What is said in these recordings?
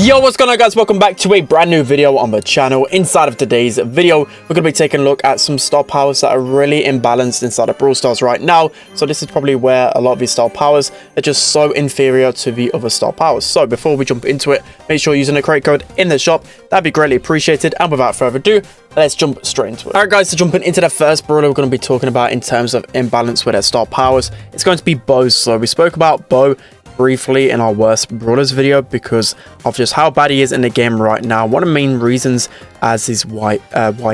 Yo, what's going on, guys? Welcome back to a brand new video on the channel. Inside of today's video, we're going to be taking a look at some star powers that are really imbalanced inside of Brawl Stars right now. So this is probably where a lot of these star powers are just so inferior to the other star powers. So before we jump into it, make sure you're using the create code in the shop. That'd be greatly appreciated. And without further ado, let's jump straight into it. Alright guys, so jumping into the first brawler we're going to be talking about in terms of imbalance with their star powers, it's going to be Bo. So we spoke about Bo briefly in our worst brawlers video because of just how bad he is in the game right now. One of the main reasons as is why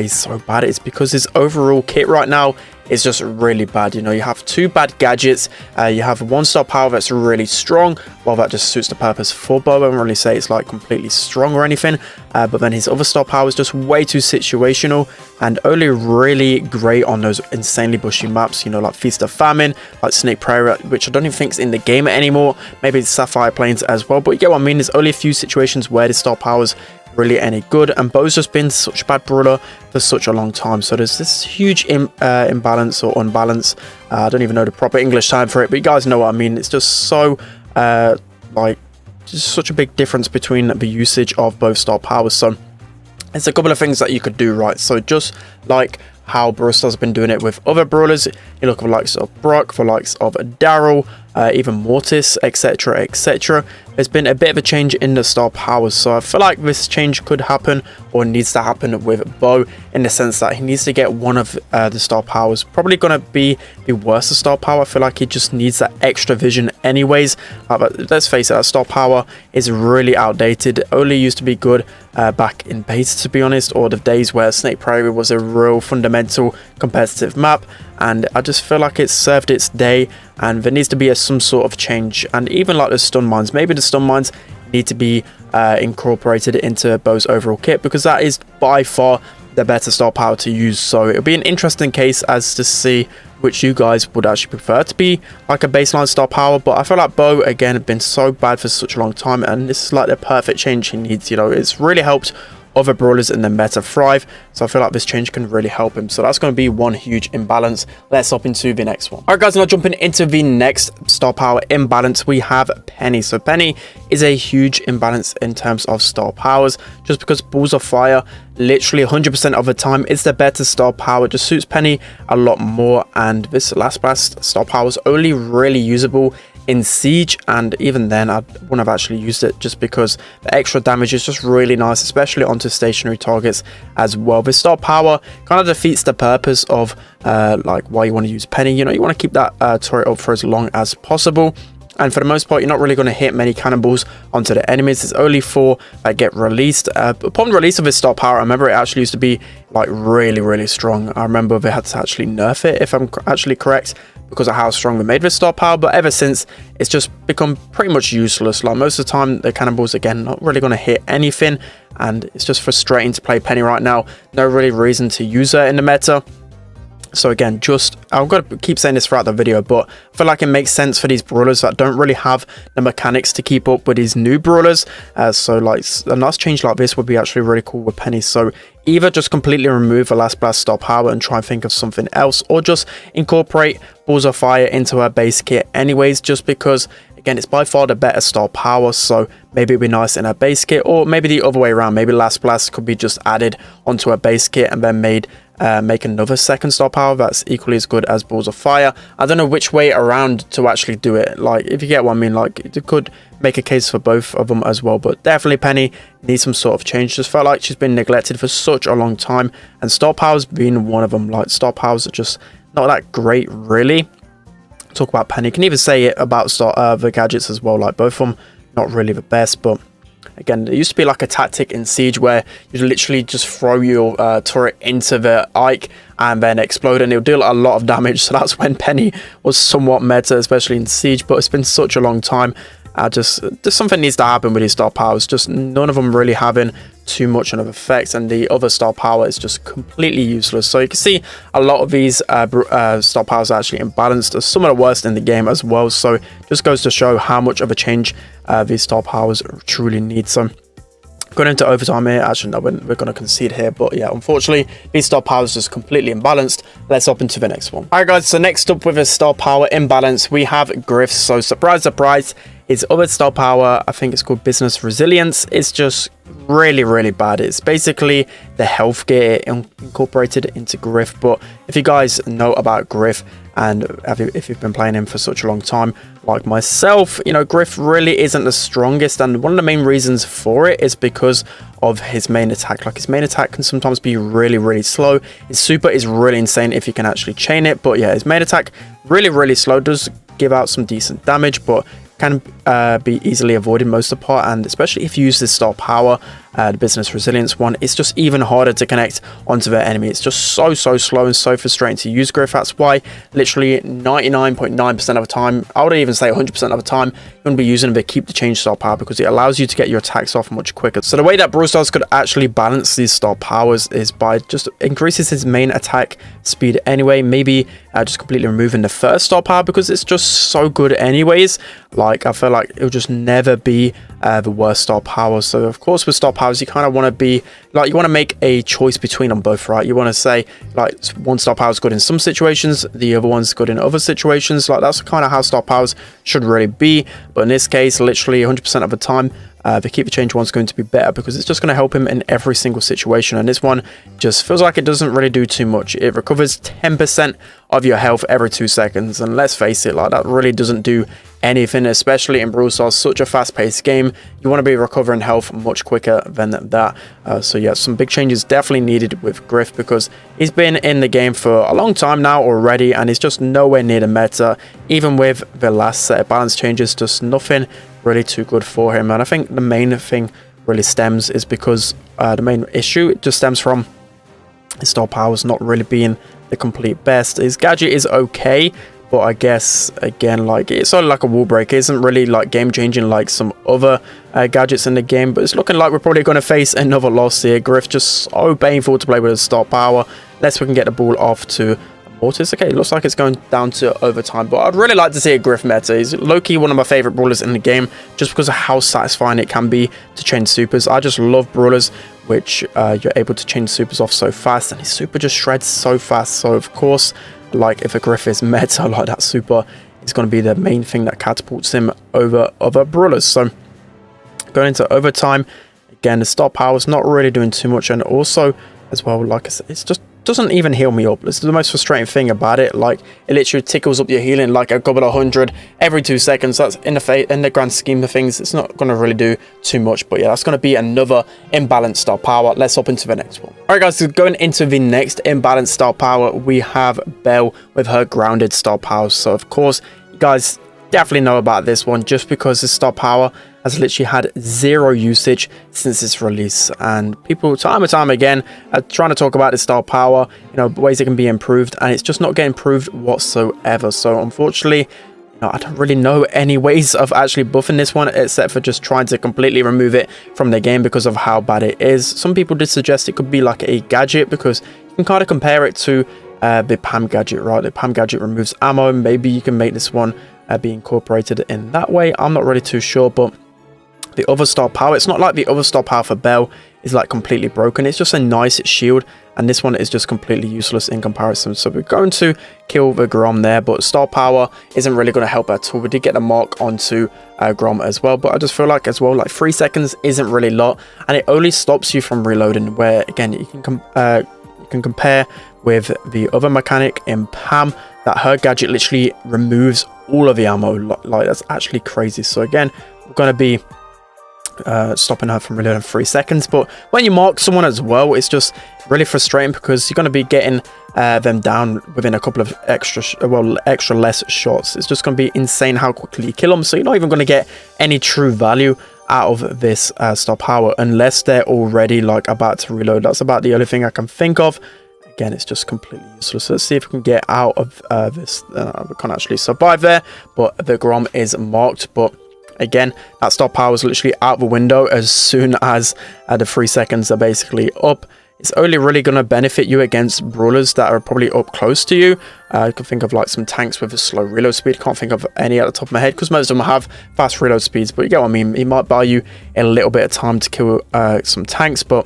he's so bad is because his overall kit right now is just really bad. You know, you have two bad gadgets, you have one star power that's really strong, well that just suits the purpose for Bo. I won't really say it's like completely strong or anything, but then his other star power is just way too situational and only really great on those insanely bushy maps, you know, like Feast of Famine, like Snake Prairie, which I don't even think is in the game anymore, maybe it's Sapphire Plains as well, but you get what I mean. There's only a few situations where the star powers really any good, and Bo's just been such a bad brawler for such a long time. So there's this huge imbalance or unbalance. I don't even know the proper English term for it, but you guys know what I mean. It's just so like just such a big difference between the usage of both star powers. So there's a couple of things that you could do, right? So just like how Brawl Stars have been doing it with other brawlers, you look for likes of Brock, for likes of Daryl, even Mortis, etc, etc. There's been a bit of a change in the star powers, so I feel like this change could happen or needs to happen with Bo, in the sense that he needs to get one of the star powers. Probably gonna be the worst star power. I feel like he just needs that extra vision anyways. But let's face it, that star power is really outdated. It only used to be good back in beta, to be honest, or the days where Snake Prairie was a real fundamental competitive map, and I just feel like it's served its day and there needs to be some sort of change. And even like the stun mines, maybe the stun mines need to be incorporated into Bo's overall kit, because that is by far the better star power to use. So it'll be an interesting case as to see which you guys would actually prefer to be like a baseline star power. But I feel like Bo again had been so bad for such a long time, and this is like the perfect change he needs. You know, it's really helped other brawlers in the meta thrive, so I feel like this change can really help him. So that's going to be one huge imbalance. Let's hop into the next one. Alright guys, now jumping into the next star power imbalance, we have Penny. So Penny is a huge imbalance in terms of star powers, just because Balls of Fire literally 100% of the time is the better star power. It just suits Penny a lot more, and this last blast star power is only really usable in Siege, and even then I wouldn't have actually used it, just because the extra damage is just really nice, especially onto stationary targets as well. This star power kind of defeats the purpose of like why you want to use Penny. You know, you want to keep that turret up for as long as possible, and for the most part you're not really going to hit many cannonballs onto the enemies. There's only 4 that get released. Upon release of this star power, I remember it actually used to be like really strong. I remember they had to actually nerf it, if I'm actually correct, because of how strong they made this star power. But ever since, it's just become pretty much useless. Like most of the time the cannonballs again not really going to hit anything, and it's just frustrating to play Penny right now. No really reason to use her in the meta. So again, just I've got to keep saying this throughout the video, but I feel like it makes sense for these brawlers that don't really have the mechanics to keep up with these new brawlers. So like a nice change like this would be actually really cool with Penny. So either just completely remove the last blast star power and try and think of something else, or just incorporate Balls of Fire into her base kit anyways, just because again it's by far the better star power. So maybe it'd be nice in her base kit, or maybe the other way around, maybe last blast could be just added onto her base kit and then made make another second star power that's equally as good as Balls of Fire. I don't know which way around to actually do it, like if you get what I mean. Like it could make a case for both of them as well, but definitely Penny needs some sort of change. Just felt like she's been neglected for such a long time, and star powers being one of them. Like star powers are just not that great really. Talk about Penny, you can even say it about the gadgets as well, like both of them not really the best. But again, there used to be like a tactic in Siege where you literally just throw your turret into the Ike and then explode, and it'll deal a lot of damage. So that's when Penny was somewhat meta, especially in Siege. But it's been such a long time. Just something needs to happen with these star powers. Just none of them really having too much of an effect, and the other star power is just completely useless. So you can see a lot of these star powers are actually imbalanced. Some of the worst in the game as well. So just goes to show how much of a change these star powers truly need. So going into overtime here, actually no, we're going to concede here, but yeah, unfortunately these star powers just completely imbalanced. Let's hop into the next one. All right guys, so next up with a star power imbalance, we have Griff. So surprise His other star power, I think it's called Business Resilience, is just really bad. It's basically the health gear incorporated into Griff. But if you guys know about Griff, and if you've been playing him for such a long time like myself, you know, Griff really isn't the strongest, and one of the main reasons for it is because of his main attack. Like, his main attack can sometimes be really slow. His super is really insane if you can actually chain it, but yeah, his main attack really slow, does give out some decent damage, but can be easily avoided most of the part. And especially if you use this star power, the Business Resilience one, it's just even harder to connect onto their enemy. It's just so slow and so frustrating to use Griff. That's why literally 99.9% of the time, I would even say 100% of the time, you're going to be using the keep the change star power, because it allows you to get your attacks off much quicker. So the way that Brawl Stars could actually balance these star powers is by just increases his main attack speed anyway. Maybe just completely removing the first star power, because it's just so good anyways. Like, I feel like it'll just never be the worst star power. So of course with star powers, you kind of want to be like, you want to make a choice between them both, right? You want to say like one star power is good in some situations, the other one's good in other situations. Like, that's kind of how star powers should really be. But in this case, literally 100% of the time, the keep the change one's going to be better, because it's just going to help him in every single situation. And this one just feels like it doesn't really do too much. It recovers 10% of your health every 2 seconds, and let's face it, like, that really doesn't do anything, especially in Brawl Stars, such a fast-paced game. You want to be recovering health much quicker than that. So yeah, some big changes definitely needed with Griff, because he's been in the game for a long time now already, and he's just nowhere near the meta. Even with the last set of balance changes, just nothing really too good for him. And I think the main thing really stems is because the main issue just stems from his star powers not really being the complete best. His gadget is okay, but I guess again, like, it's sort of like a wall break. It isn't really like game changing like some other gadgets in the game. But it's looking like we're probably going to face another loss here. Griff just so painful to play with his star power, unless we can get the ball off to Mortis. Okay, it looks like it's going down to overtime, but I'd really like to see a Griff meta. He's low-key one of my favorite brawlers in the game, just because of how satisfying it can be to change supers. I just love brawlers which you're able to change supers off so fast, and his super just shreds so fast. So of course, like, if a Griff is meta, like, that super is going to be the main thing that catapults him over other brawlers. So going into overtime, again, the star power is not really doing too much, and also as well, like I said, it's just doesn't even heal me up. It's the most frustrating thing about it. Like, it literally tickles up your healing like a gobble 100 every 2 seconds. That's in the grand scheme of things, it's not going to really do too much. But yeah, that's going to be another imbalanced star power. Let's hop into the next one. All right guys, so going into the next imbalanced star power, we have Belle with her grounded star power. So of course, you guys definitely know about this one, just because this star power has literally had 0 usage since its release, and people time and time again are trying to talk about this star power, you know, ways it can be improved, and it's just not getting improved whatsoever. So unfortunately, you know, I don't really know any ways of actually buffing this one, except for just trying to completely remove it from the game because of how bad it is. Some people did suggest it could be like a gadget, because you can kind of compare it to the Pam gadget, right? The Pam gadget removes ammo. Maybe you can make this one be incorporated in that way. I'm not really too sure. But the other star power, it's not like the other star power for Belle is like completely broken. It's just a nice shield, and this one is just completely useless in comparison. So we're going to kill the Grom there, but star power isn't really going to help at all. We did get the mark onto Grom as well, but I just feel like as well, like 3 seconds isn't really a lot, and it only stops you from reloading, where again you can compare with the other mechanic in Pam, that her gadget literally removes all of the ammo. Like, that's actually crazy. So again, we're going to be stopping her from reloading 3 seconds. But when you mark someone as well, it's just really frustrating, because you're going to be getting them down within a couple of extra less shots. It's just going to be insane how quickly you kill them. So you're not even going to get any true value out of this star power unless they're already like about to reload. That's about the only thing I can think of. Again, it's just completely useless. So let's see if we can get out of this. We can't actually survive there, but the Grom is marked. But again, that star power is literally out the window as soon as the 3 seconds are basically up. It's only really going to benefit you against brawlers that are probably up close to you. You can think of like some tanks with a slow reload speed. Can't think of any at the top of my head, because most of them have fast reload speeds. But you get what I mean. It might buy you a little bit of time to kill some tanks, but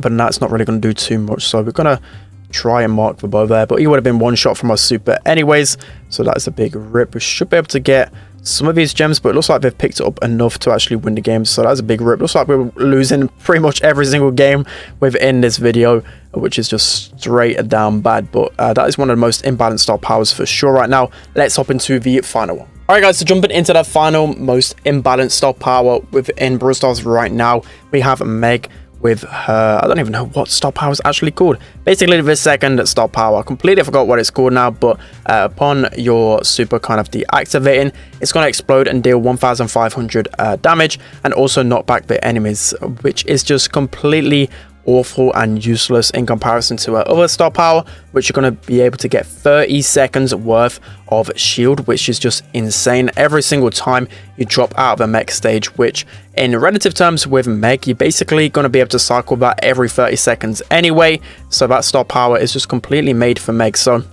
that's not really going to do too much. So we're going to try and mark the bow there, but he would have been one shot from our super anyways. So that's a big rip. We should be able to get some of these gems, but it looks like they've picked up enough to actually win the game. So that's a big rip. Looks like we're losing pretty much every single game within this video, which is just straight down bad. But that is one of the most imbalanced star powers for sure right now. Let's hop into the final one. Alright guys, so jumping into the final most imbalanced star power within Brawl Stars right now, we have Meg with her, I don't even know what star power is actually called. Basically the second star power, I completely forgot what it's called now, but upon your super kind of deactivating, it's going to explode and deal 1500 damage, and also knock back the enemies, which is just completely awful and useless in comparison to her other star power, which you're going to be able to get 30 seconds worth of shield, which is just insane every single time you drop out of a mech stage, which in relative terms with Meg, you're basically going to be able to cycle that every 30 seconds anyway. So that star power is just completely made for Meg. So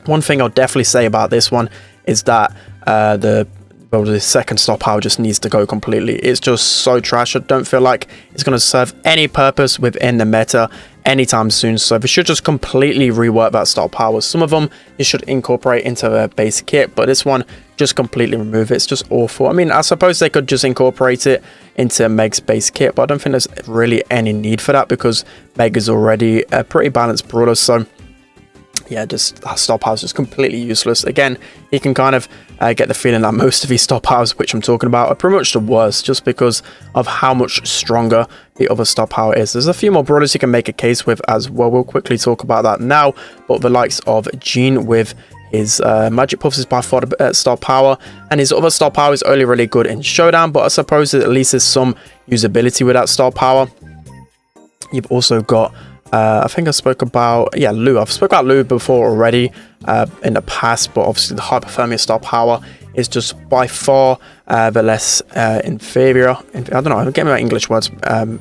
one thing I'll definitely say about this one is that the second star power just needs to go completely. It's just so trash. I don't feel like it's going to serve any purpose within the meta anytime soon. So they should just completely rework that star power. Some of them you should incorporate into their base kit, but this one just completely remove it. It's just awful. I mean, I suppose they could just incorporate it into Meg's base kit, but I don't think there's really any need for that because Meg is already a pretty balanced brawler. So yeah, just that star power is just completely useless. Again, you can kind of get the feeling that most of these star powers which I'm talking about are pretty much the worst, just because of how much stronger the other star power is. There's a few more brawlers you can make a case with as well. We'll quickly talk about that now, but the likes of Gene with his magic puffs is by far the star power, and his other star power is only really good in showdown, but I suppose at least there's some usability with that star power. You've also got I think I spoke about, yeah, Lou. I've spoken about Lou before already in the past, but obviously the hypothermia star power is just by far the less inferior. I don't know, I'm getting my English words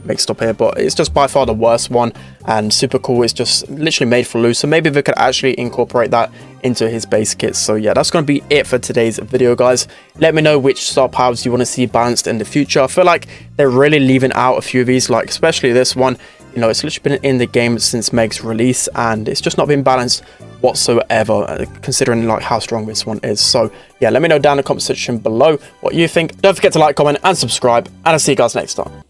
mixed up here, but it's just by far the worst one, and super cool. It's just literally made for Lou, so maybe they could actually incorporate that into his base kit. So yeah, that's going to be it for today's video, guys. Let me know which star powers you want to see balanced in the future. I feel like they're really leaving out a few of these, like especially this one. You know, it's literally been in the game since Meg's release, and it's just not been balanced whatsoever, considering like how strong this one is. So yeah, let me know down in the comment section below what you think. Don't forget to like, comment, and subscribe, and I'll see you guys next time.